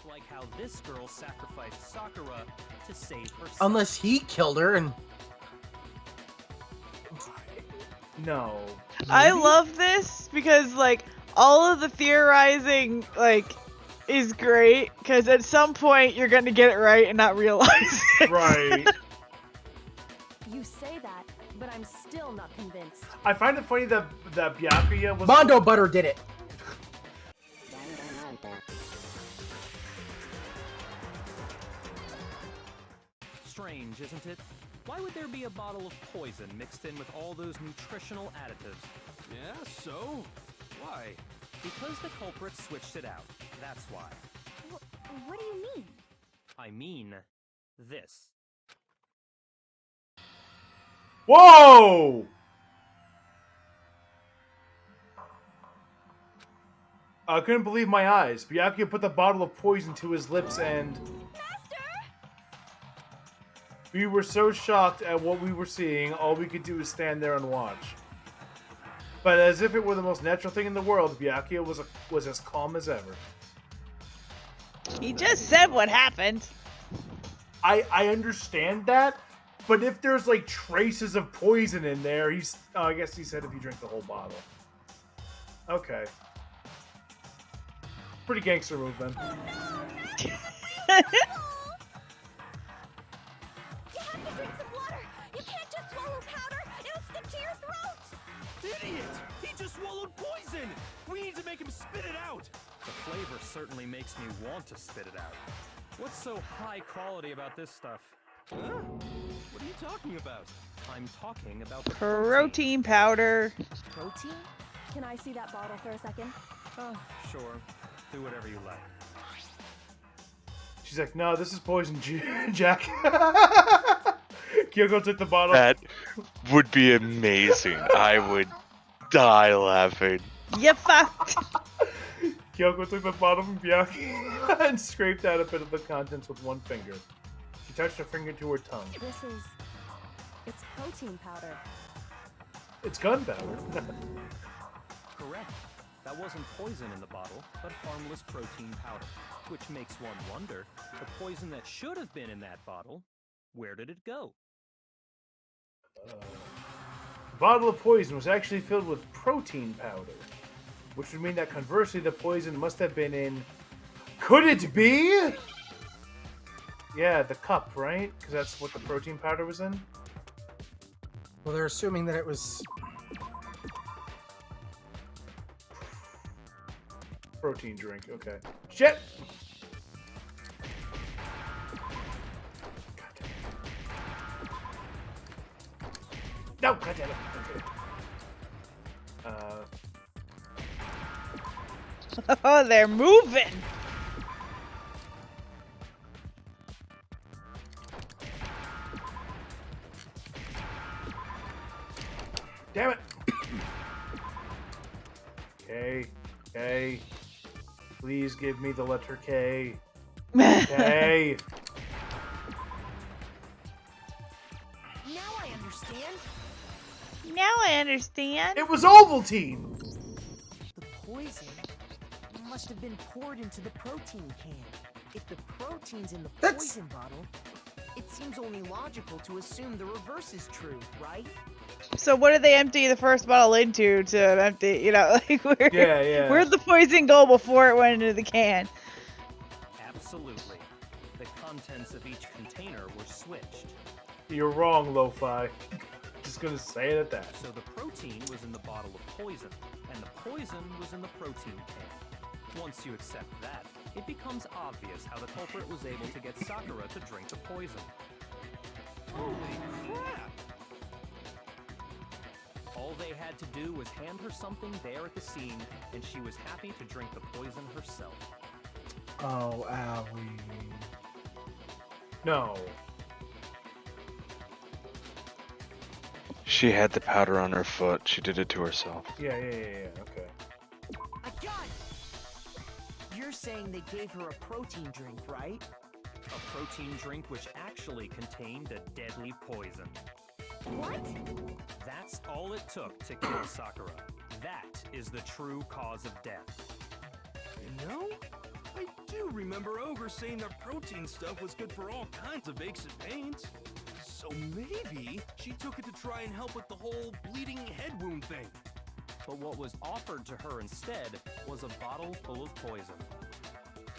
like how this girl sacrificed Sakura to save herself. Unless he killed her and... No. I love this because, like, all of the theorizing, like, is great, because at some point you're gonna get it right and not realize it. Right. You say that, but I'm still not convinced. I find it funny that Byakuya was... Mondo Butter did it! Strange, isn't it? Why would there be a bottle of poison mixed in with all those nutritional additives? Yeah, so? Why? Because the culprit switched it out. That's why. What do you mean? I mean, this. Whoa! I couldn't believe my eyes. Byakuya put the bottle of poison to his lips and... Master! We were so shocked at what we were seeing, all we could do was stand there and watch. But as if it were the most natural thing in the world, Byakuya was as calm as ever. He just said what happened. I understand that, but if there's like traces of poison in there, he's... Oh, I guess he said if you drink the whole bottle. Okay. Pretty gangster move then. Oh, no! You have to drink some water! You can't just swallow powder! It'll stick to your throat! Idiot! He just swallowed poison! We need to make him spit it out! The flavor certainly makes me want to spit it out. What's so high quality about this stuff? Huh? What are you talking about? I'm talking about the Protein powder. Protein? Can I see that bottle for a second? Sure. Do whatever you like. She's like, no, this is poison, Jack. Kyoko took the bottle. That would be amazing. I would die laughing. You fucked. Kyoko took the bottle from Byakuya and scraped out a bit of the contents with one finger. She touched her finger to her tongue. It's protein powder. It's gunpowder. Correct. That wasn't poison in the bottle, but harmless protein powder. Which makes one wonder, the poison that should have been in that bottle, where did it go? The bottle of poison was actually filled with protein powder, which would mean that conversely the poison must have been in... Could it be? Yeah, the cup, right? Because that's what the protein powder was in? Well, they're assuming that it was... Protein drink, okay. Shit! No, goddammit. Okay. Oh, they're moving. Damn it! K. Please give me the letter K. K. Now I understand. Now I understand. It was Ovaltine! The poison must have been poured into the protein can. If the protein's in the poison bottle, it seems only logical to assume the reverse is true, right? So what did they empty the first bottle into to empty, you know, like where'd the poison go before it went into the can? Absolutely. The contents of each container were switched. You're wrong, Lo-Fi. Just gonna say it at that. So the protein was in the bottle of poison, and the poison was in the protein can. Once you accept that, it becomes obvious how the culprit was able to get Sakura to drink the poison. Holy crap! All they had to do was hand her something there at the scene, and she was happy to drink the poison herself. Oh, owie. No. She had the powder on her foot. She did it to herself. Yeah, okay. I got it! You're saying they gave her a protein drink, right? A protein drink which actually contained a deadly poison. What? That's all it took to kill Sakura. That is the true cause of death. You know, I do do remember Ogre saying that protein stuff was good for all kinds of aches and pains. So maybe she took it to try and help with the whole bleeding head wound thing. But what was offered to her instead was a bottle full of poison.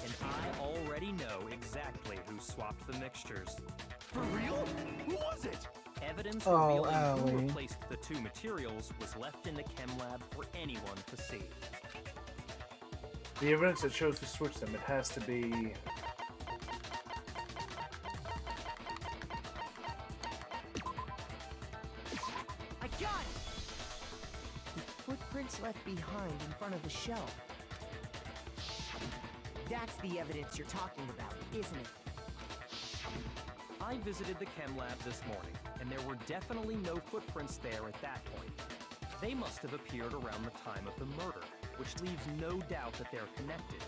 And I already know exactly who swapped the mixtures. For real? Who was it? Evidence Oh, revealing Allie. who replaced the two materials was left in the chem lab for anyone to see. The evidence that shows who switched them, it has to be... I got it! The footprints left behind in front of the shelf. That's the evidence you're talking about, isn't it? I visited the chem lab this morning, and there were definitely no footprints there at that point. They must have appeared around the time of the murder, which leaves no doubt that they're connected.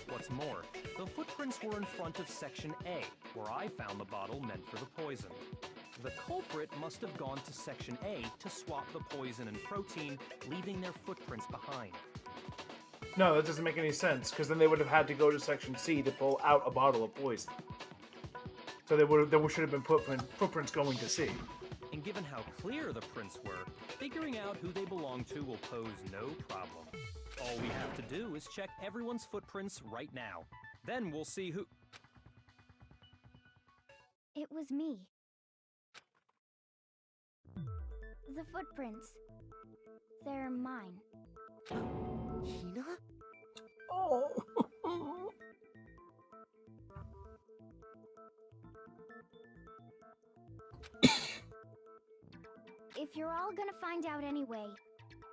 What's more, the footprints were in front of Section A, where I found the bottle meant for the poison. The culprit must have gone to Section A to swap the poison and protein, leaving their footprints behind. No, that doesn't make any sense, because then they would have had to go to Section C to pull out a bottle of poison. So there should have been footprints going to C. And given how clear the prints were, figuring out who they belong to will pose no problem. All we have to do is check everyone's footprints right now. Then we'll see who... It was me. The footprints. They're mine. Hina? Oh. If you're all gonna find out anyway,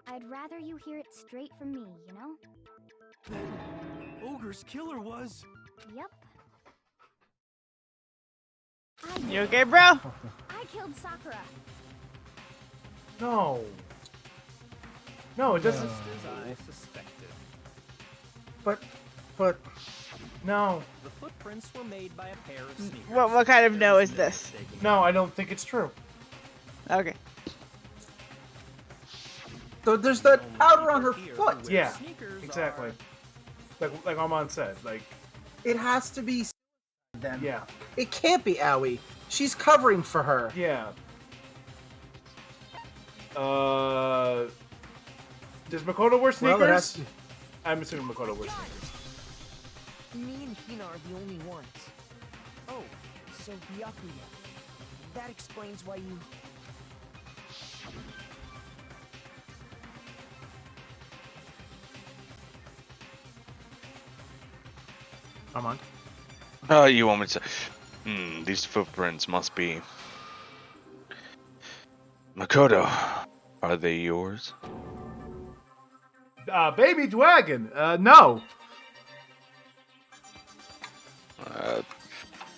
I'd rather you hear it straight from me, you know? Then Ogre's killer was... Yep. You okay, bro? I killed Sakura. No. No, it doesn't... Just as I suspected. But No. The footprints were made by a pair of sneakers. What kind of no is There was this? mistaking No, I don't think it's true. Okay. there's that Only powder on her people here who foot. wear Yeah, sneakers exactly. are- Like Armand said, like, It has to be then. yeah. It can't be Aoi. She's covering for her. Yeah. Does Makoto wear sneakers? Well, it has to. I'm assuming Makoto wears sneakers. Me and Hina are the only ones. Oh, so Byakuya. That explains why you... Armand. You want me to... these footprints must be... Makoto, are they yours? Baby Dragon. No.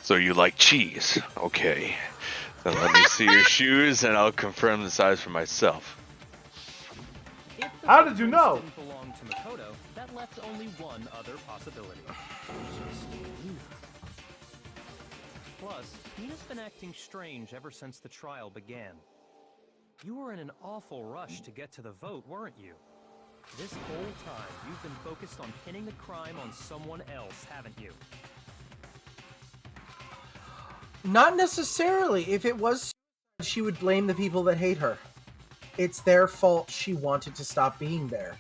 So you like cheese? Okay. Then let me see your shoes and I'll confirm the size for myself. If the How did you footprints know? didn't belong to Makoto, that left only one other possibility. Just Hina. Plus, Hina's been acting strange ever since the trial began. You were in an awful rush to get to the vote, weren't you? This whole time, you've been focused on pinning the crime on someone else, haven't you? Not necessarily. If it was, she would blame the people that hate her. It's their fault she wanted to stop being there.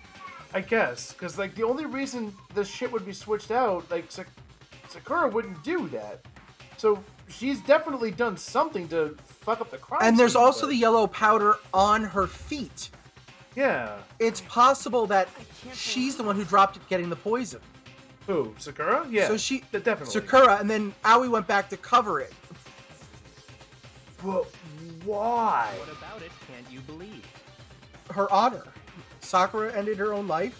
I guess. Because, like, the only reason this shit would be switched out, like, Sakura wouldn't do that. So, she's definitely done something to fuck up the crime And there's scene, also but- the yellow powder on her feet. Yeah. It's possible that she's the one who dropped it getting the poison. Who? Sakura? Yeah. So she, definitely. Sakura, and then Aoi went back to cover it. But why? What about it can't you believe? Her honor. Sakura ended her own life,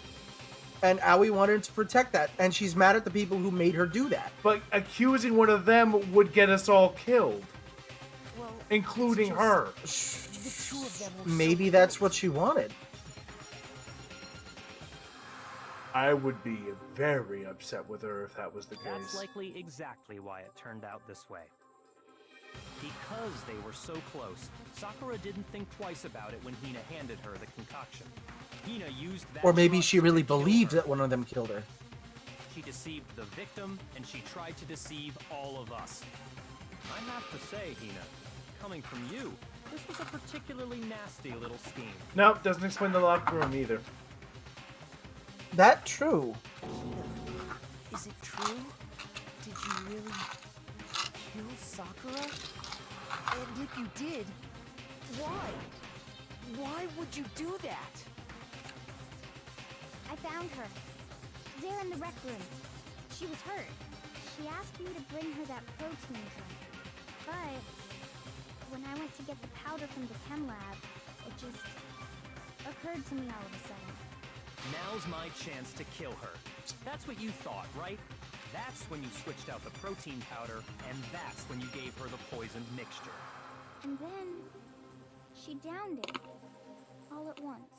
and Aoi wanted to protect that, and she's mad at the people who made her do that. But accusing one of them would get us all killed, Well, including it's her. just the two of them were Maybe so that's close. what she wanted. I would be very upset with her if that was the That's case. likely exactly why it turned out this way. Because they were so close, Sakura didn't think twice about it when Hina handed her the concoction. Hina used that Or maybe trust she really to kill believed her. that one of them killed her. She deceived the victim, and she tried to deceive all of us. I have to say, Hina, coming from you, this was a particularly nasty little scheme. Nope, doesn't explain the locked room either. That true. Is it true? Did you really kill Sakura? And if you did, why? Why would you do that? I found her. There in the rec room. She was hurt. She asked me to bring her that protein drink. But when I went to get the powder from the chem lab, it just occurred to me all of a sudden. Now's my chance to kill her. That's what you thought, right? That's when you switched out the protein powder, and that's when you gave her the poisoned mixture. And then she downed it all at once.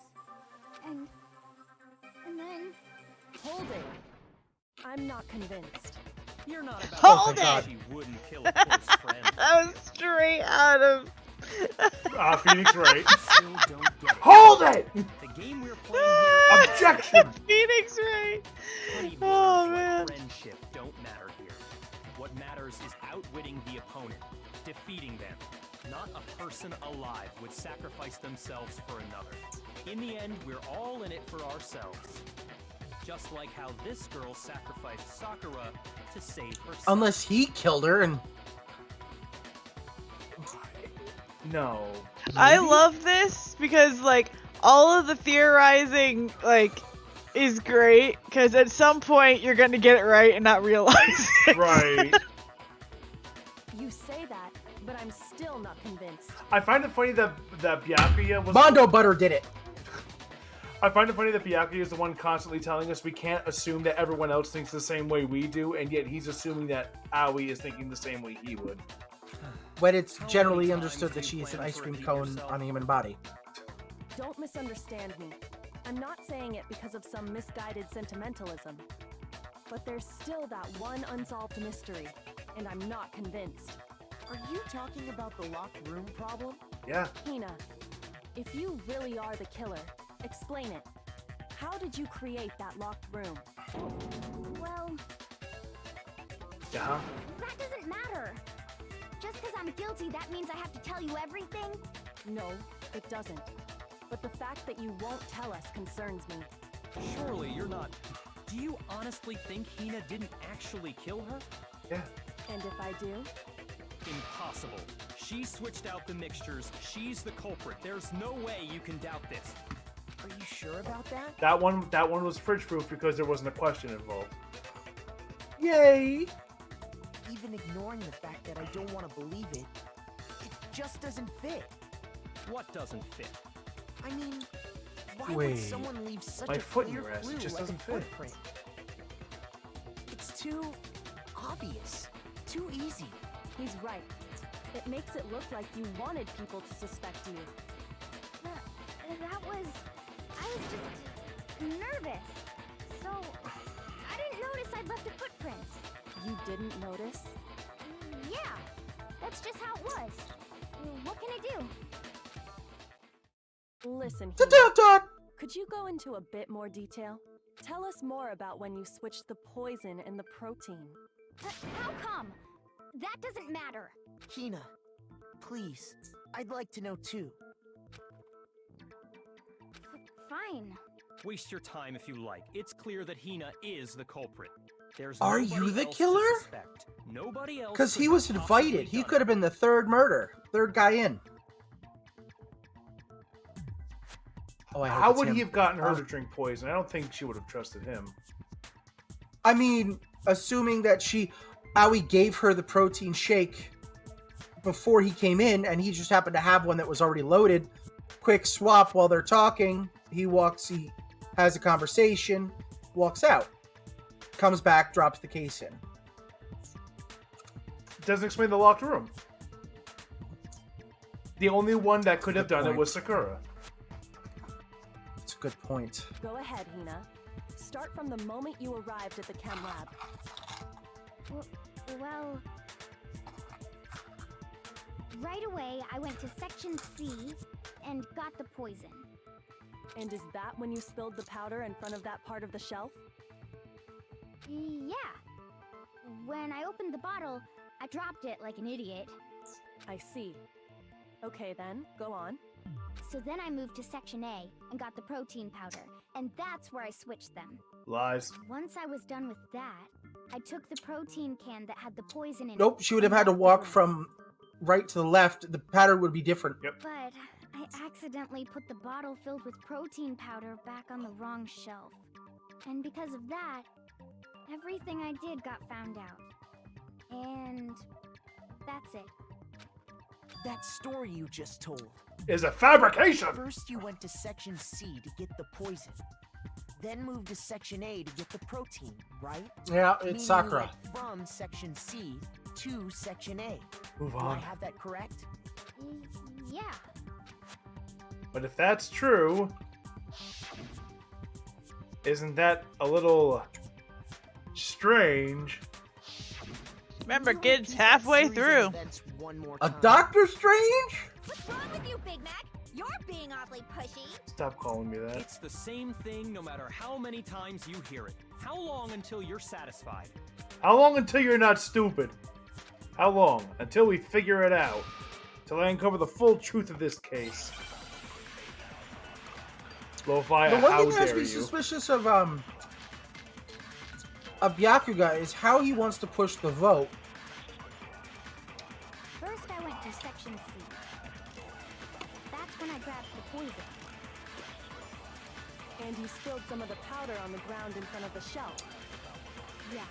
And then Hold it. I'm not convinced. You're not about Hold to say it! she wouldn't kill a close friend. That was straight out of. Phoenix right. Still don't get it. Hold it! The game we're playing here is Objection! Phoenix Ray. petty Oh, matters man. like friendship don't matter here. What matters is outwitting the opponent, defeating them. Not a person alive would sacrifice themselves for another. In the end, we're all in it for ourselves. Just like how this girl sacrificed Sakura to save herself. Unless he killed her and... No. I Maybe? love this because, like, all of the theorizing, like, is great because at some point you're going to get it right and not realize it. Right. You say that, but I'm still not convinced. I find it funny that Byakuya was... Mondo Butter did it. I find it funny that Byakuya is the one constantly telling us we can't assume that everyone else thinks the same way we do, and yet he's assuming that Aoi is thinking the same way he would. When it's How generally many understood times that do you she's an plan ice to cream repeat cone yourself? on a human body. Don't misunderstand me. I'm not saying it because of some misguided sentimentalism. But there's still that one unsolved mystery, and I'm not convinced. Are you talking about the locked room problem? Yeah. Hina, if you really are the killer, explain it. How did you create that locked room? well, Yeah. that doesn't matter. Just because I'm guilty, that means I have to tell you everything? No, it doesn't. But the fact that you won't tell us concerns me. Surely you're not... Do you honestly think Hina didn't actually kill her? Yeah. And if I do? Impossible. She switched out the mixtures. She's the culprit. There's no way you can doubt this. Are you sure about that? That one was fridge proof because there wasn't a question involved. Yay! Even ignoring the fact that I don't want to believe it, it just doesn't fit. What doesn't fit? I mean, why Wait. would someone leave such My a foot in clear your ass, it clue just like doesn't a fit. footprint? It's too obvious, too easy. He's right. It makes it look like you wanted people to suspect you. That was... I was just nervous. So, I didn't notice I'd left a footprint. You didn't notice? Yeah, that's just how it was. What can I do? Listen, Da Hina, da da! could you go into a bit more detail? Tell us more about when you switched the poison and the protein. How come? That doesn't matter. Hina, please, I'd like to know too. Fine. Waste your time if you like. It's clear that Hina is the culprit. There's Are nobody you the else to killer? suspect. Nobody else. Because could he have was possibly invited. He done could have been the third guy in. Oh, I hope How it's would him. he have gotten her Oh. to drink poison? I don't think she would have trusted him. I mean, assuming that Aoi gave her the protein shake before he came in, and he just happened to have one that was already loaded. Quick swap while they're talking. He has a conversation, walks out, comes back, drops the case in. Doesn't explain the locked room. The only one that could have done it was Sakura. That's a good point. Go ahead, Hina. Start from the moment you arrived at the chem lab. Well, Right away, I went to section C and got the poison. And is that when you spilled the powder in front of that part of the shelf? Yeah. When I opened the bottle, I dropped it like an idiot. I see. Okay then, go on. So then I moved to section A and got the protein powder, and that's where I switched them. Lies. Once I was done with that, I took the protein can that had the poison in it. Nope, she would have had to walk from right to the left. The pattern would be different. Yep. But I accidentally put the bottle filled with protein powder back on the wrong shelf. And because of that, everything I did got found out. And that's it. That story you just told. Is a fabrication! First you went to section C to get the poison. Then moved to section A to get the protein, right? Yeah, Meaning it's you Sakura. went from section C to section A. Move Do I on. have that correct? Yeah. But if that's true, isn't that a little strange? Remember, kids, halfway through. A Doctor Strange? What's wrong with you, Big Mac? You're being awfully pushy. Stop calling me that. It's the same thing no matter how many times you hear it. How long until you're satisfied? How long until you're not stupid? How long? Until we figure it out. Till I uncover the full truth of this case. Lo-Fi, The one how thing that has dare me you? suspicious of Byakuya is how he wants to push the vote. First, I went to section C. That's when I grabbed the poison. And you spilled some of the powder on the ground in front of the shelf. Yeah.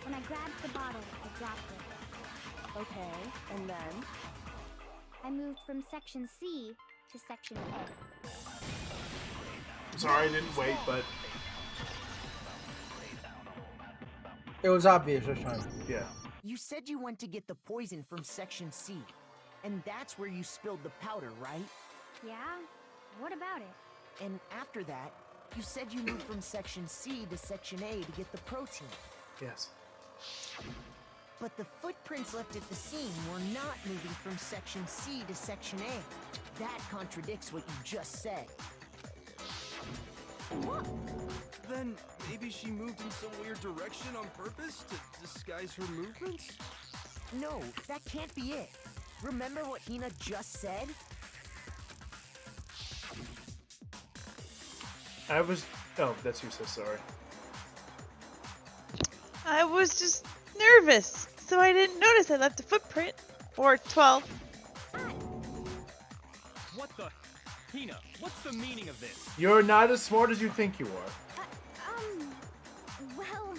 When I grabbed the bottle, I dropped it. Okay, and then? I moved from section C to section A. Sorry, I didn't wait, but It was obvious this time. yeah. You said you went to get the poison from section C. And that's where you spilled the powder, right? Yeah? What about it? And after that, you said you moved from section C to section A to get the protein. Yes. But the footprints left at the scene were not moving from section C to section A. That contradicts what you just said. Then maybe she moved in some weird direction on purpose to disguise her movements? No, that can't be it. Remember what Hina just said? I was... Oh, that's who says sorry. I was just nervous, so I didn't notice I left a footprint. Or 12. What the? Hina, what's the meaning of this? You're not as smart as you think you are. Well,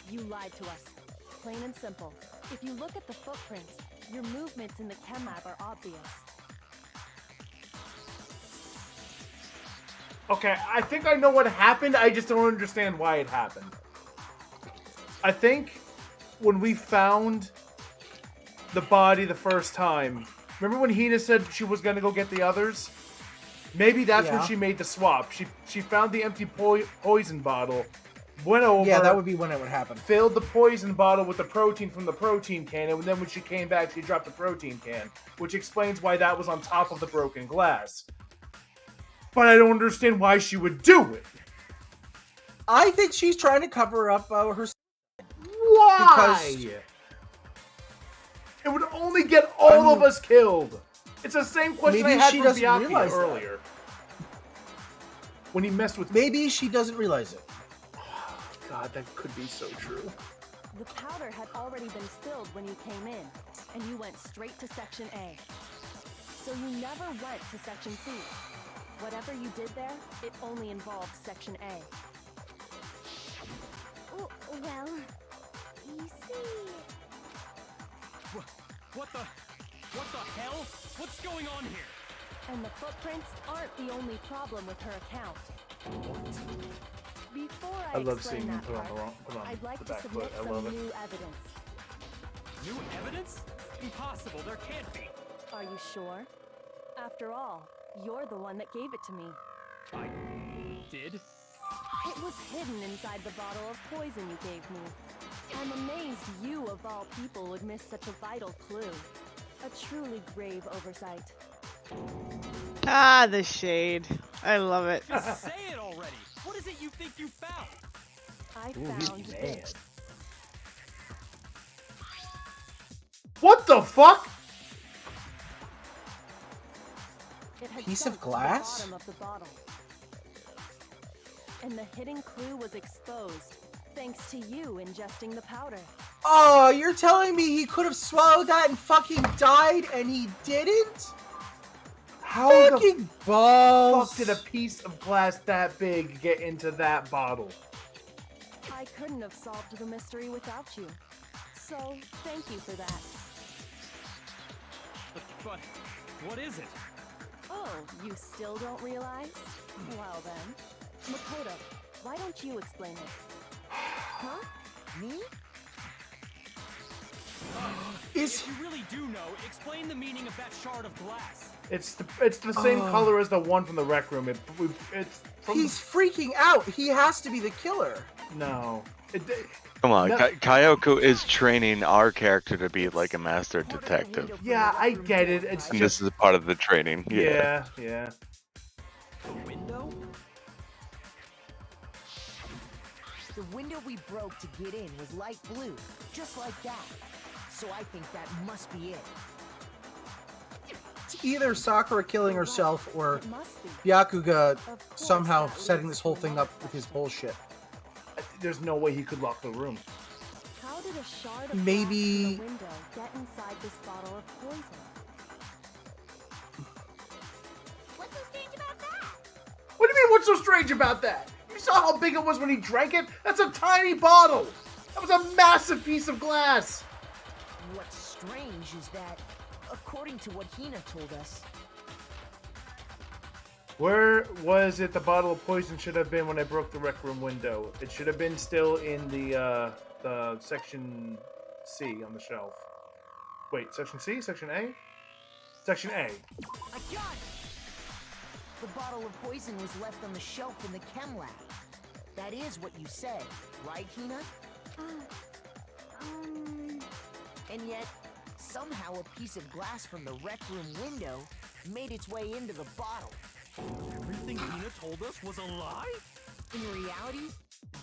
You lied to us. Plain and simple. If you look at the footprints, your movements in the chem lab are obvious. Okay, I think I know what happened, I just don't understand why it happened. I think when we found the body the first time, remember when Hina said she was gonna go get the others? Maybe that's when Yeah. she made the swap. She found the empty poison bottle, went over, Yeah, that would be when it would happen. filled the poison bottle with the protein from the protein can, and then when she came back, she dropped the protein can, which explains why that was on top of the broken glass. But I don't understand why she would do it. I think she's trying to cover up her. Why? Because- It would only get all of us killed. It's the same question I Maybe had she for doesn't Byakuya realize that. earlier. When he messed with... Maybe she doesn't realize it. God, that could be so true. The powder had already been spilled when you came in, and you went straight to section A. So you never went to section C. Whatever you did there, it only involved section A. well, you see... What the hell? What's going on here? And the footprints aren't the only problem with her account. Before I love explain seeing that them put on I'd like the to back submit foot. I love some it. new evidence. New evidence? Impossible, there can't be. Are you sure? After all, you're the one that gave it to me. I did? It was hidden inside the bottle of poison you gave me. I'm amazed you, of all people, would miss such a vital clue. A truly grave oversight. Ah, the shade. I love it. Just say it already. What is it you think you found? I Ooh, found man. this. What the fuck? It had Piece sunk of to the glass? bottom of the bottle. And the hidden clue was exposed, thanks to you ingesting the powder. Oh, you're telling me he could have swallowed that and fucking died and he didn't? How the Fucking balls. fuck did a piece of glass that big get into that bottle? I couldn't have solved the mystery without you. So, thank you for that. But what is it? Oh, you still don't realize? Well then. Makoto, why don't you explain it? Huh? Me? If you really do know, explain the meaning of that shard of glass. It's the same color as the one from the rec room. It's from He's freaking out. He has to be the killer. no. Come on, No. Kayoko is training our character to be like a master detective. Yeah, I get it. It's And just this is part of the training. yeah. The window? The window we broke to get in was light blue, just like that. So I think that must be it. It's either Sakura killing herself or It must be. Byakuya Of course, somehow that setting leads this whole to thing my up with his bullshit. There's no way he could lock the room. How did a shard of Maybe- glass from the window get inside this bottle of poison? What's so strange about that? What do you mean? What's so strange about that? You saw how big it was when he drank it? That's a tiny bottle. That was a massive piece of glass. What's strange is that, according to what Hina told us, Where was it the bottle of poison should have been when I broke the rec room window? It should have been still in the section C on the shelf. Wait, section C? Section A? Section A. I got it! The bottle of poison was left on the shelf in the chem lab. That is what you said, right, Hina? And yet, somehow a piece of glass from the rec room window made its way into the bottle. Everything Hina told us was a lie? In reality,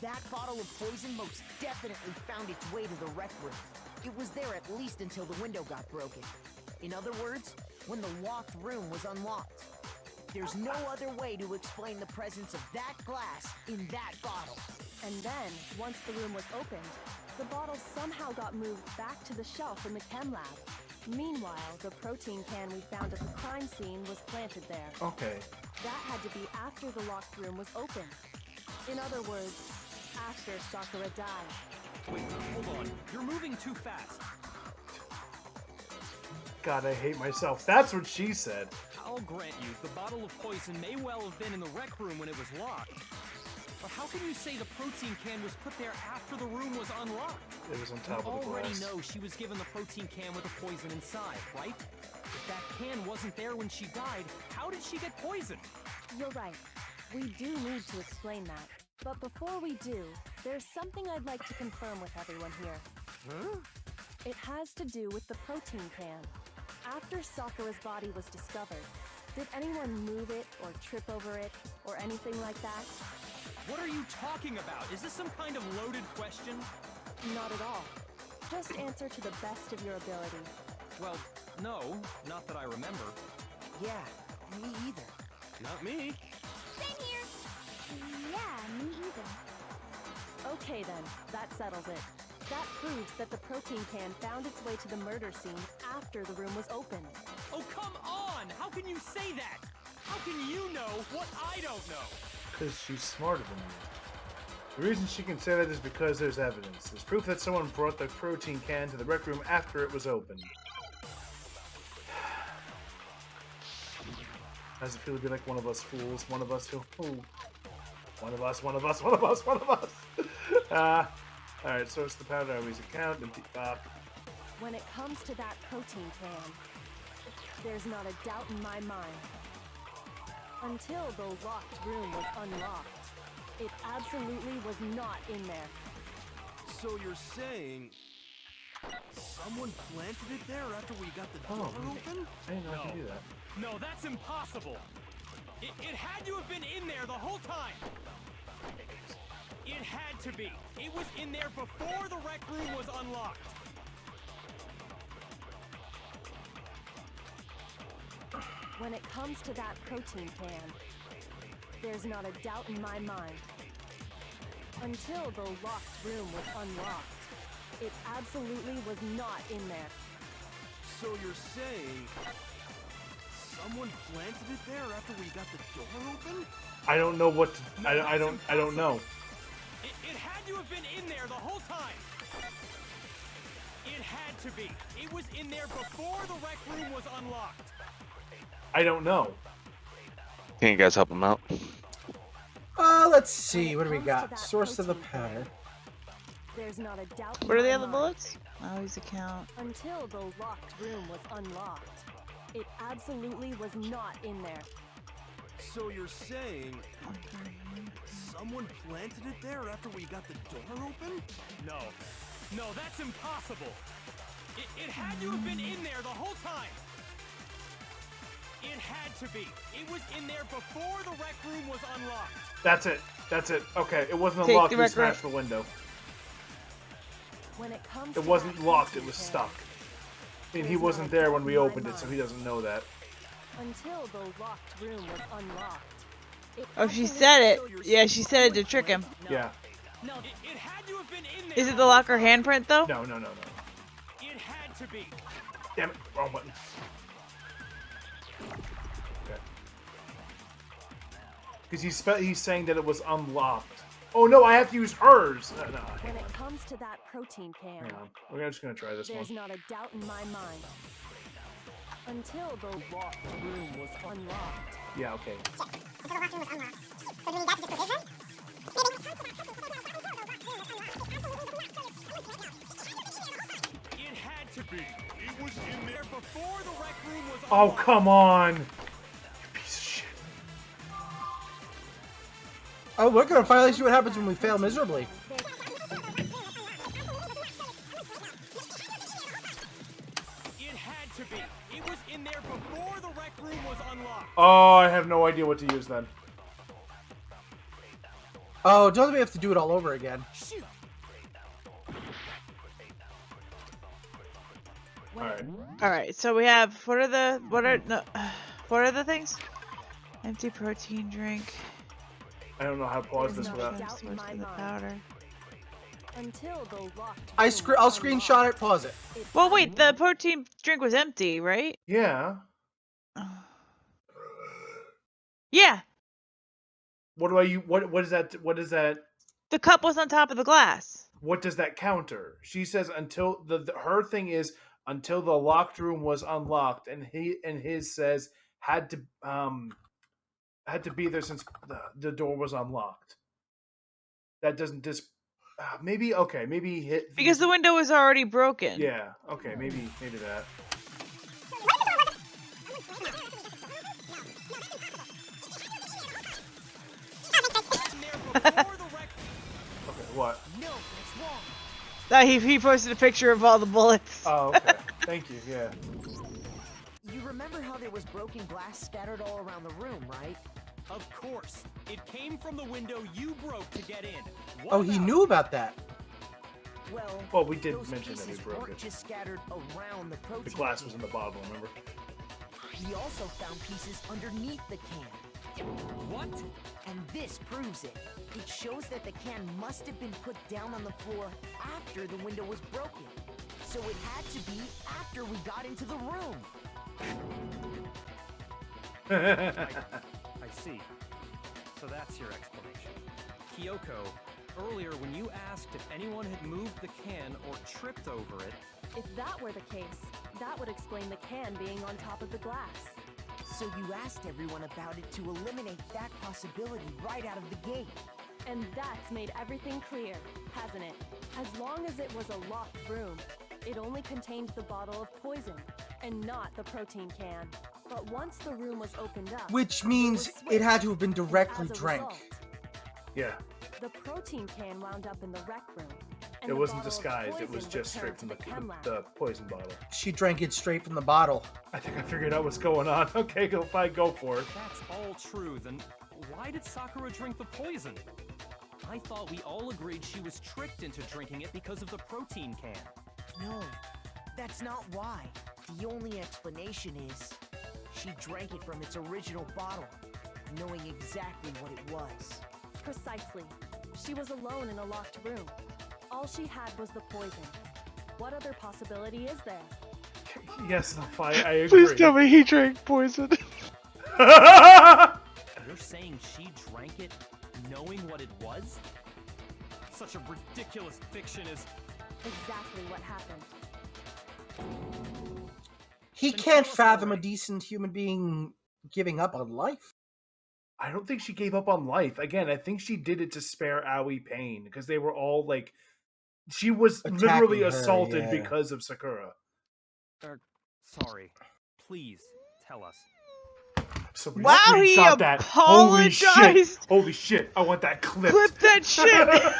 that bottle of poison most definitely found its way to the rec room. It was there at least until the window got broken. In other words, when the locked room was unlocked. There's no other way to explain the presence of that glass in that bottle. And then, once the room was opened, the bottle somehow got moved back to the shelf in the chem lab. Meanwhile, the protein can we found at the crime scene was planted there. Okay. That had to be after the locked room was opened. In other words, after Sakura died. Wait, hold on. You're moving too fast. God, I hate myself. That's what she said. I'll grant you, the bottle of poison may well have been in the rec room when it was locked. But how can you say the protein can was put there after the room was unlocked? It was on You top of the already glass. know she was given the protein can with the poison inside, right? If that can wasn't there when she died, how did she get poisoned? You're right. We do need to explain that. But before we do, there's something I'd like to confirm with everyone here. Huh? It has to do with the protein can. After Sakura's body was discovered, did anyone move it or trip over it or anything like that? What are you talking about? Is this some kind of loaded question? Not at all. Just answer to the best of your ability. Well, no, not that I remember. Yeah, me either. Not me. Same here. Yeah, me either. Okay then, that settles it. That proves that the protein can found its way to the murder scene after the room was opened. Oh, come on! How can you say that? How can you know what I don't know? Because she's smarter than you. The reason she can say that is because there's evidence. There's proof that someone brought the protein can to the rec room after it was opened. How's it feel to be like one of us fools? One of us who... One of us. Alright, source the powder, always account, empty pop. When it comes to that protein can, there's not a doubt in my mind. Until the locked room was unlocked, It absolutely was not in there. So you're saying someone planted it there after we got the door open? I didn't know I could do that. No, that's impossible. It had to have been in there the whole time. It had to be. It was in there before the rec room was unlocked. When it comes to that protein can, there's not a doubt in my mind. Until the locked room was unlocked, it absolutely was not in there. So you're saying someone planted it there after we got the door open? I don't know what to, I don't know. It had to have been in there the whole time. It had to be. It was in there before the rec room was unlocked. I don't know. Can you guys help him out? Let's see. What do we got? Source of the powder. There's not a doubt. What are the other bullets? Oh, he's a count. Until the locked room was unlocked, it absolutely was not in there. So you're saying someone planted it there after we got the door open? No, that's impossible. It had to have been in there the whole time. It had to be. It was in there before the rec room was unlocked. That's it. That's it. Okay, it wasn't Take unlocked. the We rec room. smashed the window. When it comes It to wasn't that locked. It protein was can, stuck. And he there's wasn't not a there doubt when we in my opened it, so he doesn't know that. Until the locked room was unlocked. It Oh, she absolutely- said it. Yeah, she said it to trick him. Yeah. No, it had to have been in there. Is it the locker handprint though? No. It had to be. Damn it. Wrong button. Okay. Because he's saying that it was unlocked. Oh no, I have to use hers. No. When it comes to that protein can, Hang on. We're just gonna try this there's one. not a doubt in my mind. Until the locked room was unlocked. Yeah. Okay. It had to be. It was in there before the rec room was Oh unlocked. come on. You piece of shit. Oh, we're gonna finally see what happens when we fail miserably. It had to be. It was in there before the rec room was unlocked. Oh, I have no idea what to use then. Oh, don't we have to do it all over again? Shoot. Alright. All right, so we have what are the things? Empty protein drink. I don't know how to pause There's this no without. doubt Source in my of the mind. powder. Until the locked I'll room was screenshot unlocked, it. Pause it. it Well, wait, the protein drink was empty, right? Yeah. Yeah, What do I? What is that? What is that? the cup was on top of the glass. What does that counter? She says until her thing is until the locked room was unlocked, and his says had to be there since the door was unlocked. That doesn't maybe okay, maybe he hit Because the window was already broken. yeah, okay, maybe that. Okay, what? He posted a picture of all the bullets. Oh, okay. Thank you. Yeah. You remember how there was broken glass scattered all around the room, right? Of course. It came from the window you broke to get in. What Oh, he about- knew about that. Well, we did those mention that we pieces broke weren't it. just scattered around the protein. The glass was in the bottle, remember? We also found pieces underneath the can. What? And this proves it. It shows that the can must have been put down on the floor after the window was broken. So it had to be after we got into the room. I see. So that's your explanation. Kyoko, earlier when you asked if anyone had moved the can or tripped over it, If that were the case, that would explain the can being on top of the glass. So you asked everyone about it to eliminate that possibility right out of the gate. And that's made everything clear, hasn't it? As long as it was a locked room, it only contained the bottle of poison, and not the protein can. But once the room was opened up, Which means it had to have been directly as a drank. result, Yeah. The protein can wound up in the rec room. And It the wasn't bottle of disguised. It was poison just straight returned from to chem lab. the poison bottle. She drank it straight from the bottle. I think I figured out what's going on. Okay, go fine, go for it. If that's all true, then why did Sakura drink the poison? I thought we all agreed she was tricked into drinking it because of the protein can. No, that's not why. The only explanation is she drank it from its original bottle, knowing exactly what it was. Precisely. She was alone in a locked room. All she had was the poison. What other possibility is there? Yes, no, fine, I agree. Please tell me he drank poison. You're saying she drank it knowing what it was? Such a ridiculous fiction is... Exactly what happened. He Then can't tell us fathom a already. decent human being giving up on life. I don't think she gave up on life. Again, I think she did it to spare Aoi pain because they were all like, she was Attacking literally her, assaulted yeah. because of Sakura. Sorry. Please, tell us. So Wow, he screenshot that. Holy shit! apologized. Holy shit! I want that clipped. Clip that shit.